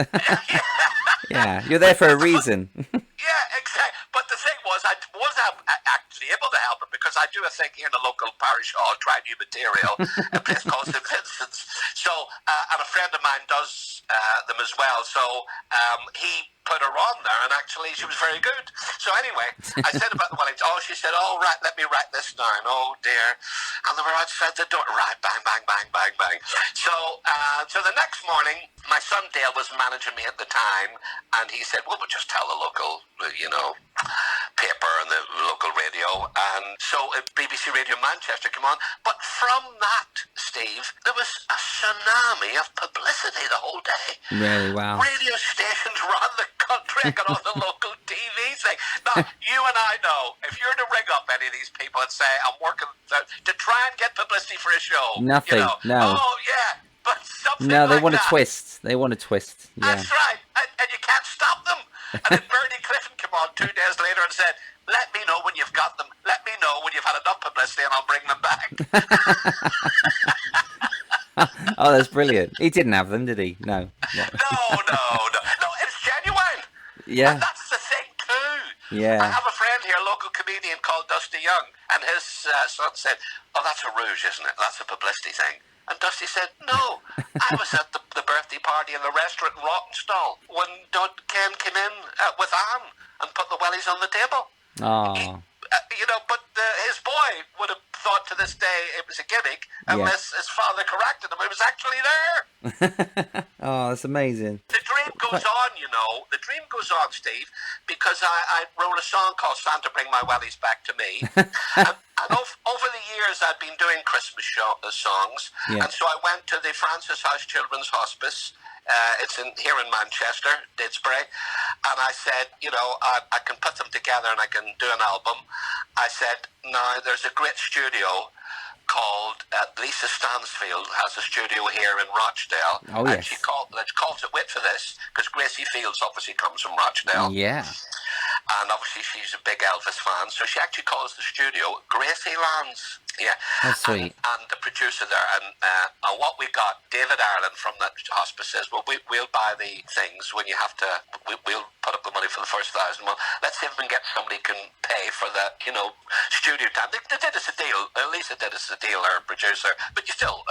Yeah, you're there for a reason. Yeah, exactly. But the thing was, I was actually able to help her, because I do a thing here in the local parish hall, try new material, a place called St. Vincent's. So, and a friend of mine does them as well. So he put her on there, and actually she was very good. So anyway, I said about the Wellington. She said, right, let me write this down. Oh dear. And they were outside the door. Right, bang, bang, bang, bang, bang. So the next morning, my son Dale was managing me at the time, and he said, well, we'll just tell the local, paper and the local radio. And so BBC Radio Manchester came on. But from that, Steve, there was a tsunami of publicity the whole day. Really? Wow. Radio stations around the country. I got on the local TV saying, now, you and I know, if you're to ring up any of these people and say, I'm working to try and get publicity for a show. Nothing, no. Oh, yeah. But something No, they like want that. a twist. They want a twist. Yeah. That's right. And you can't stop them. And then Bernie Clifton came on 2 days later and said, let me know when you've got them. Let me know when you've had enough publicity, and I'll bring them back. Oh, that's brilliant. He didn't have them, did he? No. No, it's genuine. Yeah. And that's the thing too. Yeah. I have a friend here, a local comedian called Dusty Young, and his son said, that's a rouge, isn't it? That's a publicity thing. And Dusty said, no, I was at the birthday party in the restaurant in Rottenstall when Ken came in with Anne and put the wellies on the table. Oh. But his boy would have thought to this day it was a gimmick unless his father corrected him. It was actually there. Oh, that's amazing. The dream goes on, The dream goes on, Steve, because I wrote a song called Santa Bring My Wellies Back to Me. and over the years, I'd been doing Christmas songs. Yeah. And so I went to the Francis House Children's Hospice. It's here in Manchester, Didsbury. And I said, I can put them together and I can do an album. I said, now there's a great studio called Lisa Stansfield has a studio here in Rochdale. Oh, yes. And she calls it, wait for this, because Gracie Fields obviously comes from Rochdale. Yeah. And obviously she's a big Elvis fan, so she actually calls the studio Gracielands. Yeah. How sweet. And the producer there, and what we got, David Ireland from that hospice says, well, we'll buy the things when you have to, we'll put up the money for the first 1,000. Well, let's see if we can get somebody who can pay for the, studio time. They did us a deal. Lisa did us a deal, our producer, but you still,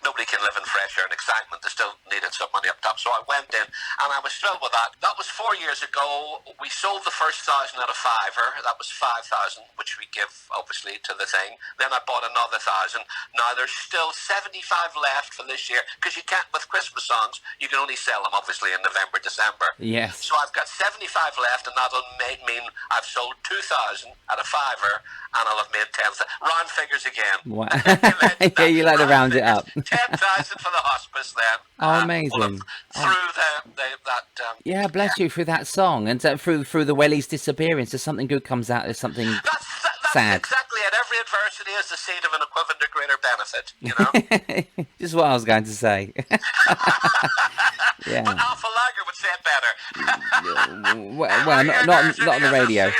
nobody can live in fresh air and excitement. They still needed some money up top. So I went in, and I was thrilled with that. That was 4 years ago. We sold the first 1,000 at a fiver. That was 5,000, which we give, obviously, to the thing. Then I bought another 1,000. Now there's still 75 left for this year, because you can't, with Christmas songs, you can only sell them obviously in November, December. Yes. So I've got 75 left, and that'll mean I've sold 2,000 at a fiver, and I'll have made 10,000. Round figures again. Wow. Yeah, you like to round it up. 10,000 for the hospice then. Oh, amazing. Through that. Yeah, bless you, through that song, and through the wellies disappearance, there's something good comes out. There's something That's sad. Exactly it. Every adversity is the seed of an equivalent or greater benefit, Just what I was going to say. Yeah. But Alpha Lager would say it better. Well, not on the radio.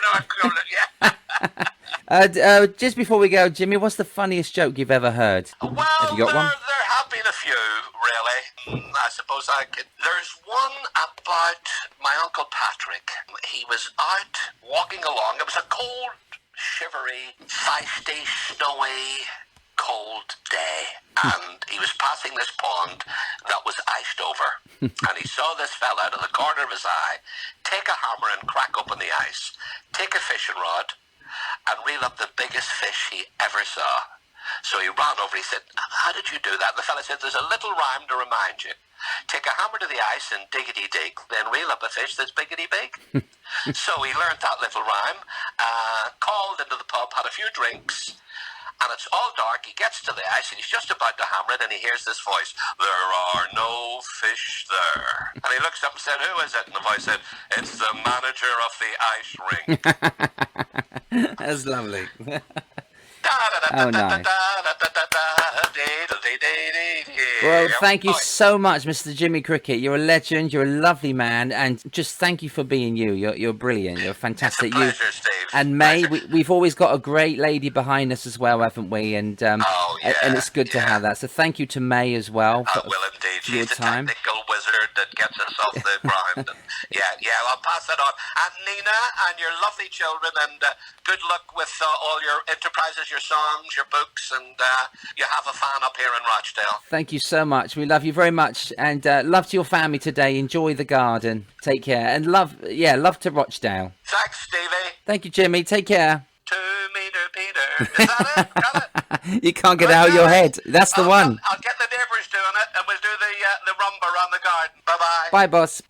Just before we go, Jimmy, what's the funniest joke you've ever heard? Well, have you got one? There have been a few, really. I suppose I could. There's one about my Uncle Patrick. He was out walking along. It was a cold, shivery, feisty, snowy, cold day, and he was passing this pond that was iced over, and he saw this fella out of the corner of his eye take a hammer and crack open the ice, take a fishing rod, and reel up the biggest fish he ever saw. So he ran over, he said, how did you do that? The fella said, there's a little rhyme to remind you. Take a hammer to the ice and diggity dig, then reel up a fish that's biggity big. So he learned that little rhyme, called into the pub, had a few drinks, and it's all dark. He gets to the ice and he's just about to hammer it, and he hears this voice, there are no fish there. And he looks up and said, who is it? And the voice said, it's the manager of the ice rink. That's lovely. Oh, nice. Well, thank you so much, Mr. Jimmy Cricket. You're a legend. You're a lovely man, and just thank you for being you. You're brilliant. You're fantastic. It's a pleasure, Steve. And May, we've always got a great lady behind us as well, haven't we? And and it's good to have that. So thank you to May as well. I will indeed. She's the technical wizard that gets us off the ground. And I'll pass that on. And Nina and your lovely children, and good luck with all your enterprises, your songs, your books, and you have a fan up here in Rochdale. Thank you so much. We love you very much, and love to your family today. Enjoy the garden. Take care, and love to Rochdale. Thanks, Stevie. Thank you, Jimmy. Take care. 2 meter Peter. Is that it? Got it? You can't get it out of your head. That's the one. I'll get the neighbours doing it, and we'll do the rumba around the garden. Bye-bye. Bye, boss.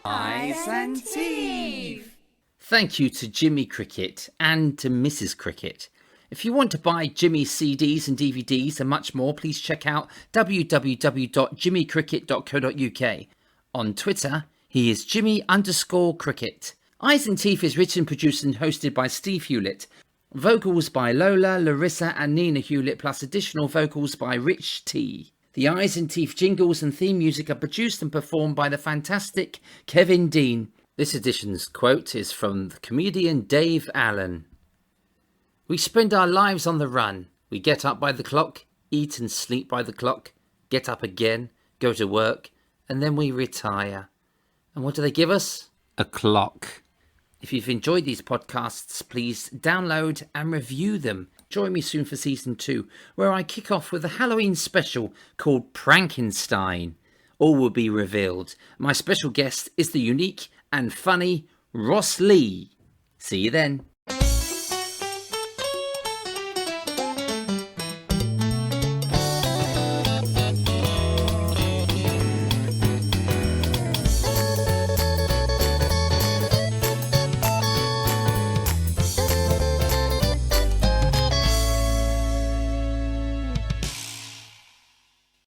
Eyes and teeth. Thank you to Jimmy Cricket and to Mrs. Cricket. If you want to buy Jimmy's CDs and DVDs and much more, please check out www.jimmycricket.co.uk. On Twitter, he is Jimmy_Cricket. Eyes and Teeth is written, produced and hosted by Steve Hewlett. Vocals by Lola, Larissa and Nina Hewlett, plus additional vocals by Rich T. The Eyes and Teeth jingles and theme music are produced and performed by the fantastic Kevin Dean. This edition's quote is from the comedian Dave Allen. We spend our lives on the run. We get up by the clock, eat and sleep by the clock, get up again, go to work, and then we retire. And what do they give us? A clock. If you've enjoyed these podcasts, please download and review them. Join me soon for season 2, where I kick off with a Halloween special called Prankenstein. All will be revealed. My special guest is the unique and funny Ross Lee. See you then.